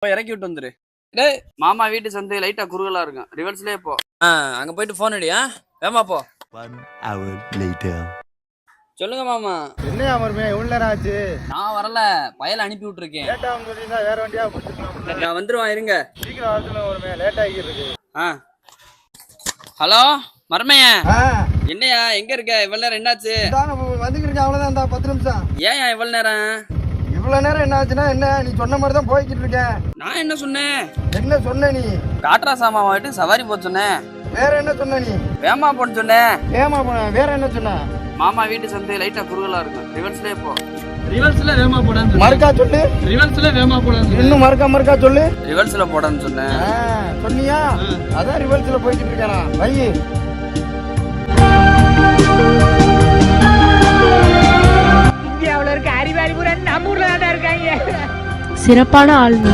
போய் இறக்கி விட்டு வந்துரு. டேய் மாமா வீட்டு சந்தை லைட்டா குறுகலா இருக்கும், ரிவர்ஸ்லயே போ. அங்க போயிட்டு போன் அடியா, வேமா போ. 1 hour later. சொல்லுங்க மாமா. என்னையா மருமே எவ்வளவு நேரம் ஆச்சு? நான் வரல, பயல அனுப்பி விட்டுருக்கேன். லேட்டா வந்து வேற வண்டியா பிடிச்சிருக்கலாம். நான் வந்துருவான், இருங்க. சீக்கிரம் வரதுல மருமே, லேட் ஆகிருக்கு. ஹலோ மர்மைய, என்னையா எங்க இருக்க? இவ்வளவு நேரம் என்னாச்சு? வந்துக்கிட்டு அவ்வளவுதான், இந்த 10 நிமிஷம். ஏன் இவ்வளவு நேரம்? இவ்வளவு நேரம் என்ன ஆச்சுன்னா என்ன, நீ சொன்ன மாதிரி தான் போய்கிட்டு இருக்கேன். நான் என்ன சொன்னேன்? என்ன சொன்ன நீ? காட்ரா சாமா வீட்டு சவாரி போக சொன்னேன். வேற என்ன சொன்ன நீ? வேமா போன்னு சொன்னேன். வேமா போன, வேற என்ன சொன்ன? மாமா வீட்டு சந்தை லைட்டா குறுகலா இருக்கும், ரிவர்ஸ்லயே போ. ரிவர்ஸ்ல வேமா போடான்னு மறுக்கா சொல்லு. ரிவர்ஸ்ல வேமா போடான்னு இன்னும் மறுக்கா சொல்லு. ரிவர்ஸ்ல போடான்னு சொன்னேன். சொன்னியா? அதான் ரிவர்ஸ்ல போய்கிட்டு இருக்கேனா. வை. இந்தியாவுல இருக்க அறிவாளி பூரா நம்ம ஊர்ல தான் இருக்காங்க. சிறப்பான ஆளுமை.